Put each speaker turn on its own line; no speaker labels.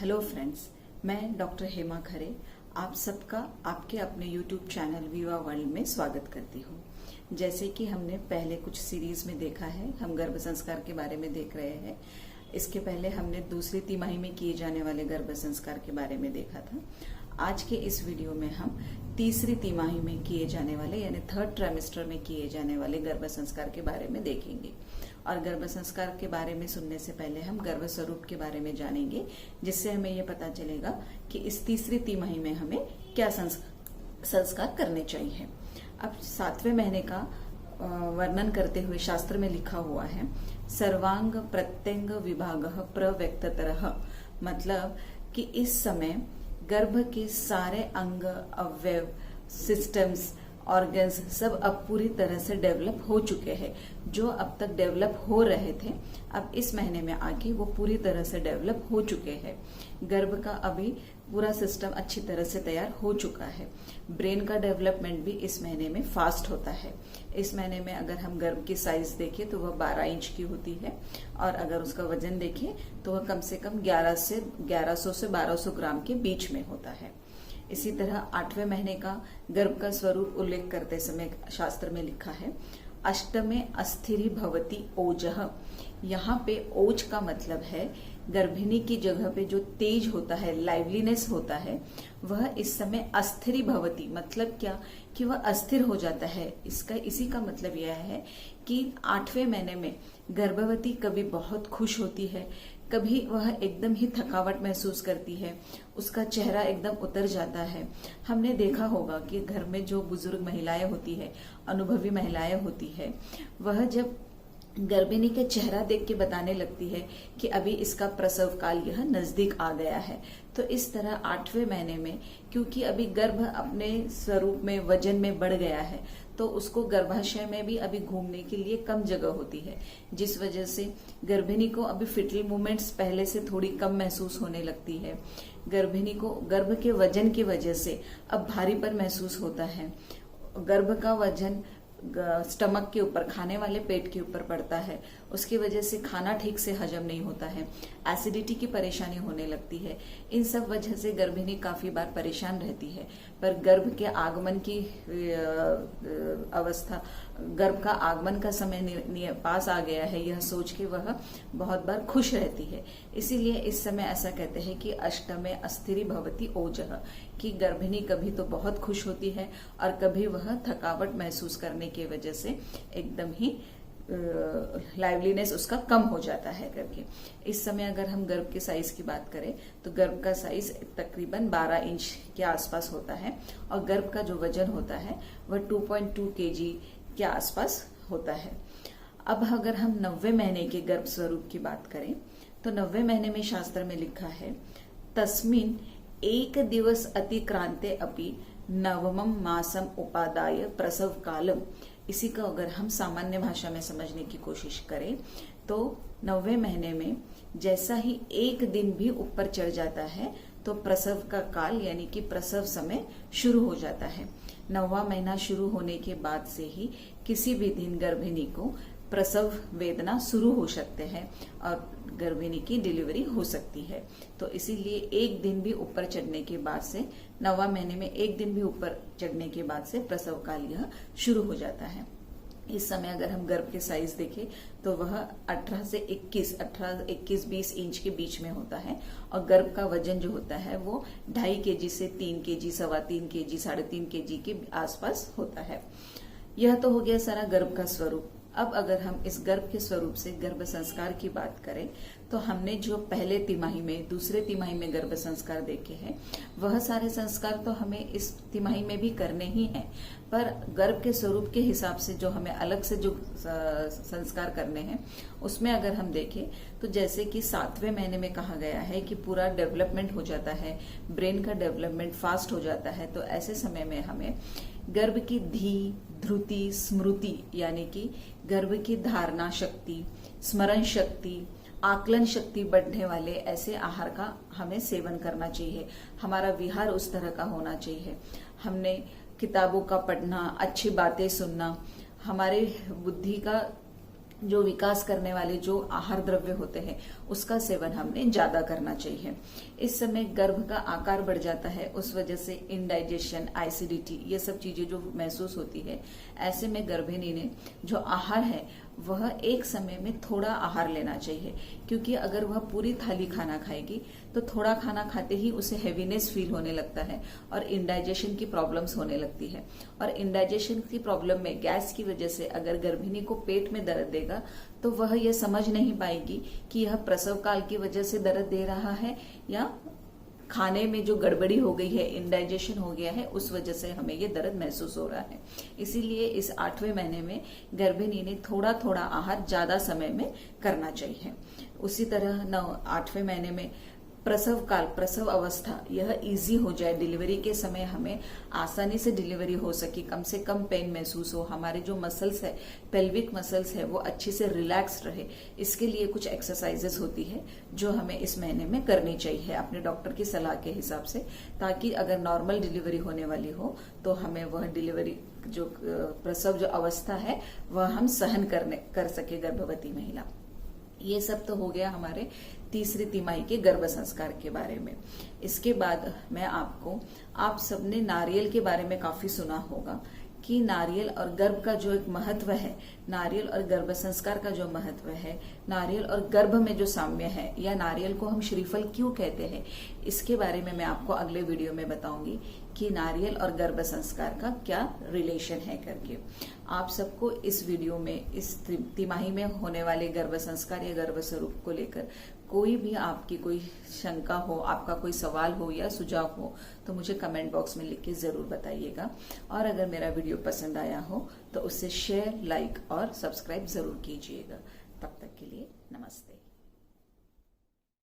Hello friends, मैं doctor Hema खरे आप सबका आपके अपने यूट्यूब चैनल विवा वर्ल्ड में स्वागत करती हूँ। जैसे कि हमने पहले कुछ सीरीज में देखा है, हम गर्भ संस्कार के बारे में देख रहे हैं। इसके पहले हमने दूसरी तिमाही में किए जाने वाले गर्भ संस्कार के बारे में देखा था। आज के इस वीडियो में हम तीसरी तिमाही में किए जाने वाले यानी थर्ड ट्राइमेस्टर में किए जाने वाले गर्भ संस्कार के बारे में देखेंगे। और गर्भ संस्कार के बारे में सुनने से पहले हम गर्भ स्वरूप के बारे में जानेंगे, जिससे हमें यह पता चलेगा कि इस तीसरी तिमाही में हमें क्या संस्कार करने चाहिए। अब 7वें महीने का वर्णन करते हुए शास्त्र में लिखा हुआ है, सर्वांग प्रत्यंग विभाग प्रव्यक्ततरः, मतलब कि इस समय गर्भ के सारे अंग, अवयव, सिस्टम्स, ऑर्गन्स सब अब पूरी तरह से डेवलप हो चुके हैं। जो अब तक डेवलप हो रहे थे, अब इस महीने में आके वो पूरी तरह से डेवलप हो चुके हैं। गर्भ का अभी पूरा सिस्टम अच्छी तरह से तैयार हो चुका है। ब्रेन का डेवलपमेंट भी इस महीने में फास्ट होता है। इस महीने में अगर हम गर्भ की साइज देखें तो वह 12 इंच की होती है, और अगर उसका वजन देखें तो वह कम से कम 1100 से 1200 ग्राम के बीच में होता है। इसी तरह 8वें महीने का गर्भ का स्वरूप उल्लेख करते समय शास्त्र में लिखा है, अष्टमे अस्थिरी भवती ओजः। यहाँ पे ओज का मतलब है गर्भिणी की जगह पे जो तेज होता है, लाइवलीनेस होता है, वह इस समय अस्थिरी भवती, मतलब क्या कि वह अस्थिर हो जाता है। इसी का मतलब यह है कि 8वें महीने में गर्भवती कभी बहुत खुश होती है, कभी वह एकदम ही थकावट महसूस करती है, उसका चेहरा एकदम उतर जाता है। हमने देखा होगा कि घर में जो बुजुर्ग महिलाएं होती है, अनुभवी महिलाएं होती है, वह जब गर्भिणी के चेहरा देख के बताने लगती है कि अभी इसका प्रसव काल यह नजदीक आ गया है। तो इस तरह 8वें महीने में, क्योंकि अभी गर्भ अपने स्वरूप में, वजन में बढ़ गया है, तो उसको गर्भाशय में भी अभी घूमने के लिए कम जगह होती है, जिस वजह से गर्भिणी को अभी फिटल मूवमेंट्स पहले से थोड़ी कम महसूस होने लगती है। गर्भिणी को गर्भ के वजन की वजह से अब भारीपन महसूस होता है। गर्भ का वजन स्टमक के ऊपर, खाने वाले पेट के ऊपर पड़ता है, उसकी वजह से खाना ठीक से हजम नहीं होता है, एसिडिटी की परेशानी होने लगती है। इन सब वजह से गर्भिणी काफी बार परेशान रहती है। पर गर्भ के आगमन की अवस्था, गर्भ का आगमन का समय पास आ गया है, यह सोच के वह बहुत बार खुश रहती है। इसीलिए इस समय ऐसा कहते हैं कि अष्टमे अस्थिरी भवती ओजः, कि गर्भिणी कभी तो बहुत खुश होती है और कभी वह थकावट महसूस करने की वजह से एकदम ही लाइवलीनेस उसका कम हो जाता है करके। इस समय अगर हम गर्भ के साइज की बात करें तो गर्भ का साइज तकरीबन 12 इंच के आसपास होता है, और गर्भ का जो वजन होता है वह 2.2 kg के आसपास होता है। अब अगर हम 90वें महीने के गर्भ स्वरूप की बात करें तो 90वें महीने में शास्त्र में लिखा है, तस्मिन एक दिवस अतिक्रांते अपि नवमम मासम उपादाय प्रसव कालम। इसी का अगर हम सामान्य भाषा में समझने की कोशिश करें तो 90वें महीने में जैसा ही एक दिन भी ऊपर चढ़ जाता है तो प्रसव का काल यानी कि प्रसव समय शुरू हो जाता है। 9वां महीना शुरू होने के बाद से ही किसी भी दिन गर्भिणी को प्रसव वेदना शुरू हो सकते हैं और गर्भिणी की डिलीवरी हो सकती है। तो इसीलिए एक दिन भी ऊपर चढ़ने के बाद से, 9वां महीने में एक दिन भी ऊपर चढ़ने के बाद से प्रसव काल यह शुरू हो जाता है। इस समय अगर हम गर्भ के साइज देखें तो वह 18 से 21 इंच के बीच में होता है, और गर्भ का वजन जो होता है वो 2.5 kg से 3 kg, 3.25 kg, 3.5 kg के आसपास होता है। यह तो हो गया सारा गर्भ का स्वरूप। अब अगर हम इस गर्भ के स्वरूप से गर्भ संस्कार की बात करें तो हमने जो पहले तिमाही में, दूसरे तिमाही में गर्भ संस्कार देखे हैं, वह सारे संस्कार तो हमें इस तिमाही में भी करने ही हैं। पर गर्भ के स्वरूप के हिसाब से जो हमें अलग से जो संस्कार करने हैं, उसमें अगर हम देखें तो जैसे कि 7वें महीने में कहा गया है कि पूरा डेवलपमेंट हो जाता है, ब्रेन का डेवलपमेंट फास्ट हो जाता है, तो ऐसे समय में हमें गर्भ की धी, ध्रुति, स्मृति यानी कि गर्भ की धारणा शक्ति, स्मरण शक्ति, आकलन शक्ति बढ़ने वाले ऐसे आहार का हमें सेवन करना चाहिए। हमारा विहार उस तरह का होना चाहिए। हमने किताबों का पढ़ना, अच्छी बातें सुनना, हमारे बुद्धि का जो विकास करने वाले जो आहार द्रव्य होते हैं उसका सेवन हमने ज्यादा करना चाहिए। इस समय गर्भ का आकार बढ़ जाता है, उस वजह से इनडाइजेशन, एसिडिटी, ये सब चीजें जो महसूस होती है, ऐसे में गर्भिणी ने जो आहार है वह एक समय में थोड़ा आहार लेना चाहिए, क्योंकि अगर वह पूरी थाली खाना खाएगी तो थोड़ा खाना खाते ही उसे हैवीनेस फील होने लगता है और इंडाइजेशन की प्रॉब्लम्स होने लगती है। और इंडाइजेशन की प्रॉब्लम में गैस की वजह से अगर गर्भिणी को पेट में दर्द देगा तो वह यह समझ नहीं पाएगी कि यह प्रसव काल की वजह से दर्द दे रहा है या खाने में जो गड़बड़ी हो गई है, इंडाइजेशन हो गया है, उस वजह से हमें ये दर्द महसूस हो रहा है। इसीलिए इस 8वें महीने में गर्भिणी ने थोड़ा थोड़ा आहार ज्यादा समय में करना चाहिए। उसी तरह 8वें महीने में प्रसव काल, प्रसव अवस्था, यह इजी हो जाए, डिलीवरी के समय हमें आसानी से डिलीवरी हो सके, कम से कम पेन महसूस हो, हमारे जो मसल्स है, पेल्विक मसल्स है, वो अच्छे से रिलैक्स रहे। इसके लिए कुछ एक्सरसाइजेस होती है जो हमें इस महीने में करनी चाहिए अपने डॉक्टर की सलाह के हिसाब से, ताकि अगर नॉर्मल डिलीवरी होने वाली हो तो हमें वह डिलीवरी जो प्रसव जो अवस्था है वह हम सहन कर सके गर्भवती महिला। ये सब तो हो गया हमारे तीसरी तिमाही के गर्भ संस्कार के बारे में। इसके बाद मैं आप सबने नारियल के बारे में काफी सुना होगा कि नारियल और गर्भ का जो एक महत्व है, नारियल और गर्भ संस्कार का जो महत्व है, नारियल और गर्भ में जो साम्य है, या नारियल को हम श्रीफल क्यों कहते हैं, इसके बारे में मैं आपको अगले वीडियो में बताऊंगी कि नारियल और गर्भ संस्कार का क्या रिलेशन है करके। आप सबको इस वीडियो में इस तिमाही में होने वाले गर्भ संस्कार या गर्भ स्वरूप को लेकर कोई भी आपकी कोई शंका हो, आपका कोई सवाल हो या सुझाव हो तो मुझे कमेंट बॉक्स में लिख के जरूर बताइएगा। और अगर मेरा वीडियो पसंद आया हो तो उसे शेयर, लाइक और सब्सक्राइब जरूर कीजिएगा। तब तक के लिए नमस्ते।